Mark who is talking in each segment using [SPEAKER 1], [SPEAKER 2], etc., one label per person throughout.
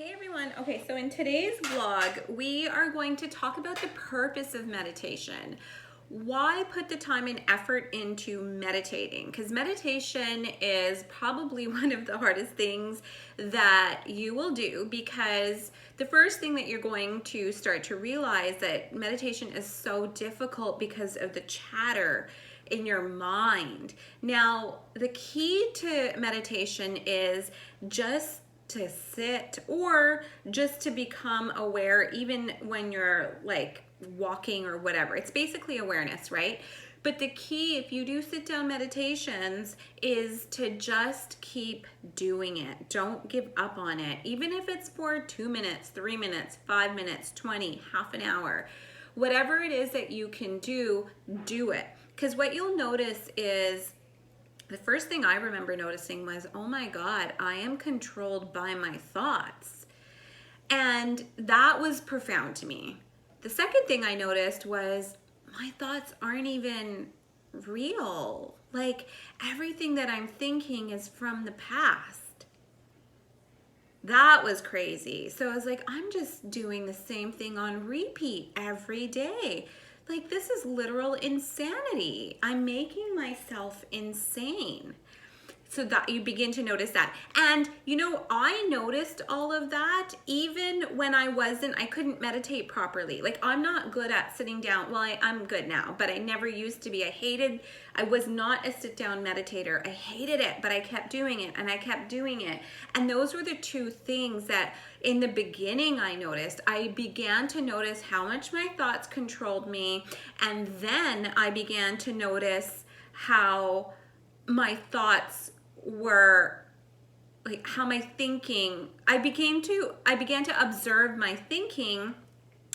[SPEAKER 1] Hey everyone. Okay, so in today's vlog, we are going to talk about the purpose of meditation. Why put the time and effort into meditating? Because meditation is probably one of the hardest things that you will do, because the first thing that you're going to start to realize that meditation is so difficult because of the chatter in your mind. Now, the key to meditation is just to sit, or just to become aware even when you're like walking or whatever. It's basically awareness, right? But the key, if you do sit down meditations, is to just keep doing it. Don't give up on it. Even if it's for 2 minutes, 3 minutes, 5 minutes, 20, half an hour, whatever it is that you can do it. Because what you'll notice is, the first thing I remember noticing was, oh my God, I am controlled by my thoughts. And that was profound to me. The second thing I noticed was, my thoughts aren't even real. Like, everything that I'm thinking is from the past. That was crazy. So I was like, I'm just doing the same thing on repeat every day. Like, this is literal insanity. I'm making myself insane. So that you begin to notice that. And I noticed all of that even when I couldn't meditate properly. Like, I'm not good at sitting down. Well, I'm good now, but I never used to be. I was not a sit down meditator. I hated it, but I kept doing it and I kept doing it. And those were the two things that in the beginning I noticed. I began to notice how much my thoughts controlled me. And then I began to notice how my thoughts were, like, how my thinking, I began to observe my thinking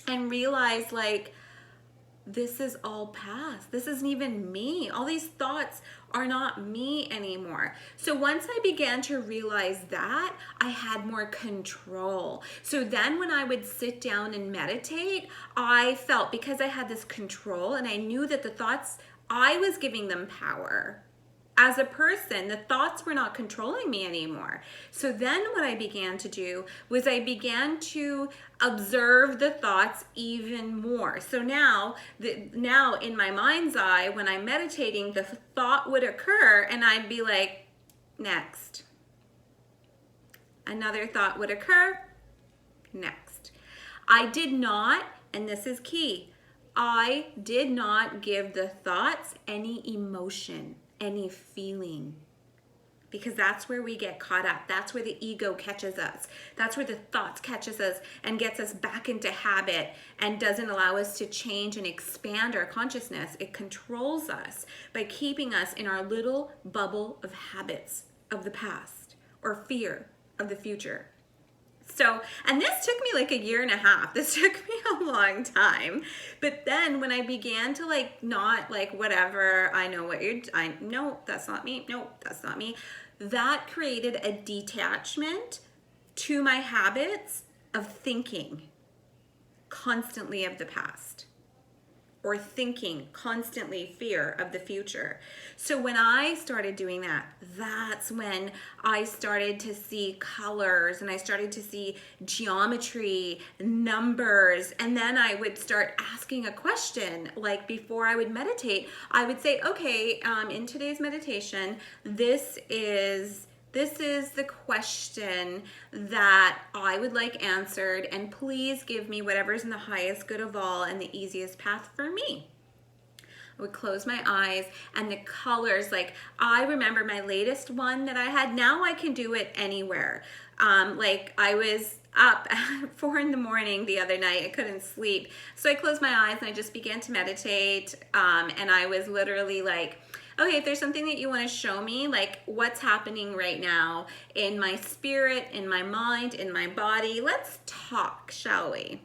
[SPEAKER 1] and realize, like, this is all past. This isn't even me. All these thoughts are not me anymore. So once I began to realize that, I had more control. So then when I would sit down and meditate, I felt, because I had this control and I knew that the thoughts, I was giving them power. As a person, the thoughts were not controlling me anymore. So then what I began to do was I began to observe the thoughts even more. So now in my mind's eye, when I'm meditating, the thought would occur and I'd be like, next. Another thought would occur, next. I did not, and this is key, I did not give the thoughts any emotion, any feeling, because that's where we get caught up. That's where the ego catches us. That's where the thoughts catches us and gets us back into habit and doesn't allow us to change and expand our consciousness. It controls us by keeping us in our little bubble of habits of the past or fear of the future. So, and this took me like a year and a half. This took me a long time. But then when I began to not whatever, no, that's not me. No, that's not me. That created a detachment to my habits of thinking constantly of the past, or thinking constantly fear of the future. So when I started doing that, that's when I started to see colors and I started to see geometry, numbers, and then I would start asking a question. Like, before I would meditate, I would say, okay, in today's meditation, this is the question that I would like answered, and please give me whatever's in the highest good of all and the easiest path for me. I would close my eyes, and the colors, like, I remember my latest one that I had. Now I can do it anywhere. I was up at 4 a.m. the other night. I couldn't sleep. So I closed my eyes and I just began to meditate. And I was literally like, okay, if there's something that you want to show me, like what's happening right now in my spirit, in my mind, in my body, let's talk, shall we?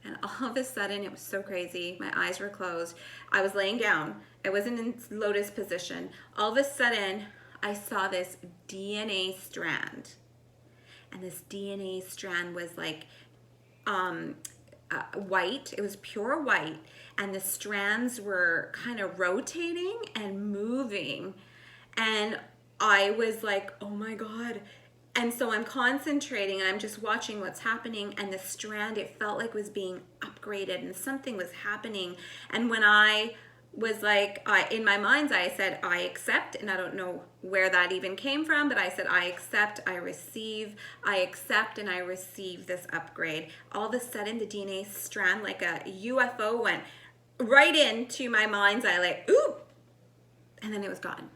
[SPEAKER 1] And all of a sudden, it was so crazy. My eyes were closed. I was laying down. I wasn't in lotus position. All of a sudden, I saw this DNA strand. And this DNA strand was like white. It was pure white. And the strands were kind of rotating and moving. And I was like, oh my God. And so I'm concentrating and I'm just watching what's happening, and the strand, it felt like was being upgraded and something was happening. And when I was like, in my mind's eye, I said, I accept, and I don't know where that even came from, but I said, I accept, I receive, I accept, and I receive this upgrade. All of a sudden, the DNA strand, like a UFO, went right into my mind's eye, like, ooh, and then it was gone.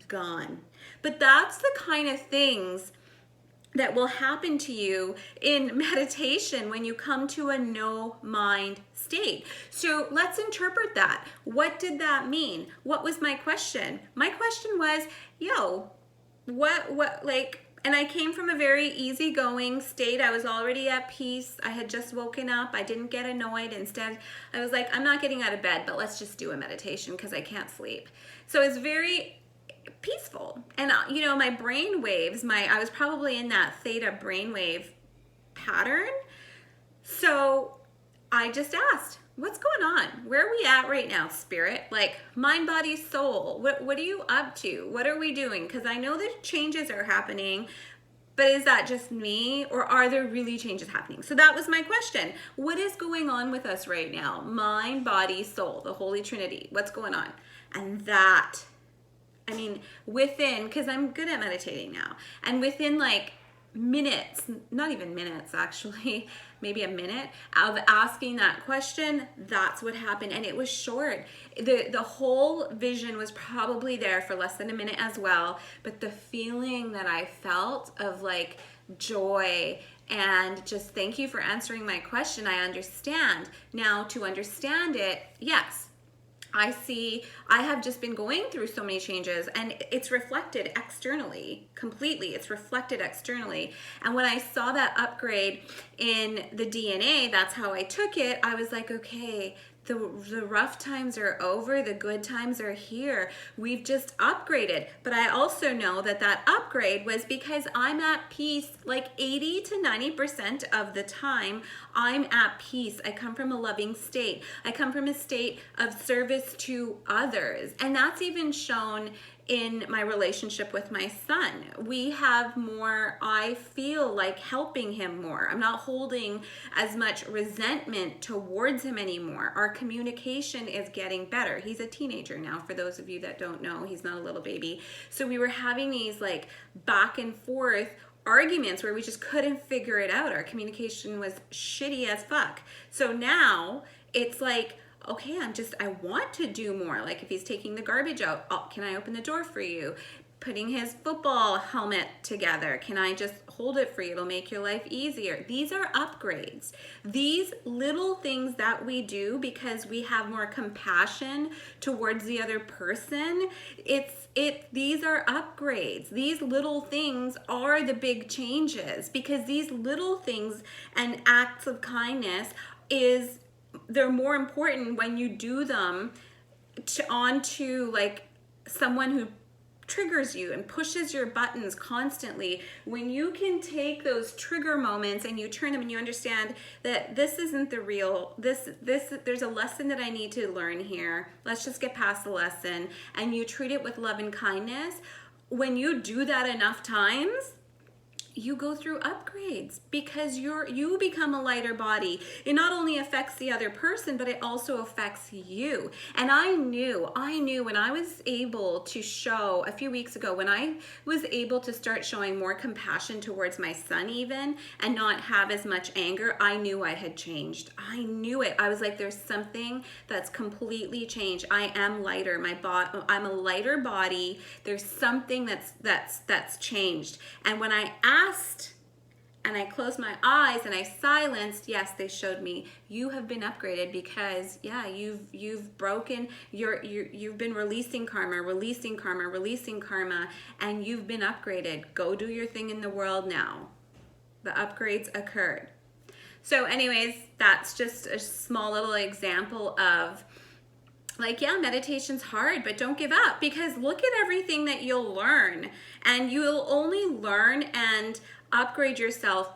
[SPEAKER 1] Gone. But that's the kind of things that will happen to you in meditation when you come to a no mind state. So let's interpret that. What did that mean? What was my question? My question was, what, like, and I came from a very easygoing state. I was already at peace. I had just woken up. I didn't get annoyed. Instead, I was like, I'm not getting out of bed, but let's just do a meditation because I can't sleep. So it's very peaceful. And my brain waves, I was probably in that theta brainwave pattern. So I just asked, what's going on? Where are we at right now, spirit? Like, mind, body, soul. What are you up to? What are we doing? Because I know that changes are happening, but is that just me, or are there really changes happening? So that was my question. What is going on with us right now? Mind, body, soul, the Holy Trinity. What's going on? And that, within, because I'm good at meditating now, and within like minutes, not even minutes actually, maybe a minute of asking that question, that's what happened. And it was short. The whole vision was probably there for less than a minute as well, but the feeling that I felt of like joy and just thank you for answering my question, I understand. Now to understand it, yes, I see, I have just been going through so many changes, and it's reflected externally, completely. It's reflected externally. And when I saw that upgrade in the DNA, that's how I took it. I was like, okay, the rough times are over, the good times are here. We've just upgraded. But I also know that that upgrade was because I'm at peace like 80 to 90% of the time. I'm at peace. I come from a loving state. I come from a state of service to others. And that's even shown in my relationship with my son. We have more, I feel like helping him more. I'm not holding as much resentment towards him anymore. Our communication is getting better. He's a teenager now, for those of you that don't know, he's not a little baby. So we were having these like back and forth arguments where we just couldn't figure it out. Our communication was shitty as fuck. So now it's like, okay, I want to do more. Like if he's taking the garbage out, can I open the door for you? Putting his football helmet together, can I just hold it for you? It'll make your life easier. These are upgrades. These little things that we do because we have more compassion towards the other person, these are upgrades. These little things are the big changes, because these little things and acts of kindness they're more important when you do them onto like someone who triggers you and pushes your buttons constantly. When you can take those trigger moments and you turn them and you understand that this isn't the real, there's a lesson that I need to learn here. Let's just get past the lesson, and you treat it with love and kindness. When you do that enough times, you go through upgrades because you become a lighter body. It not only affects the other person, but it also affects you. And I knew when I was able to show a few weeks ago, when I was able to start showing more compassion towards my son even, and not have as much anger, I knew I had changed. I knew it. I was like, there's something that's completely changed. I am lighter. I'm a lighter body. There's something that's changed. And when I asked and I closed my eyes and I silenced, yes, they showed me, you have been upgraded because you've broken you've been releasing karma, and you've been upgraded. Go do your thing in the world now. The upgrades occurred. So anyways, that's just a small little example of like, yeah, meditation's hard, but don't give up, because look at everything that you'll learn, and you'll only learn and upgrade yourself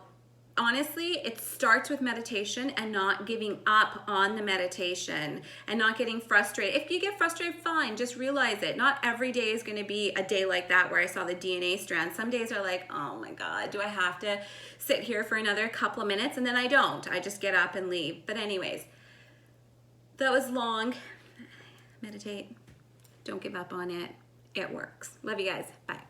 [SPEAKER 1] honestly, it starts with meditation and not giving up on the meditation and not getting frustrated. If you get frustrated, fine, just realize it. Not every day is going to be a day like that where I saw the DNA strand. Some days are like, oh my God, do I have to sit here for another couple of minutes? And then I don't. I just get up and leave. But anyways, that was long. Meditate. Don't give up on it. It works. Love you guys. Bye.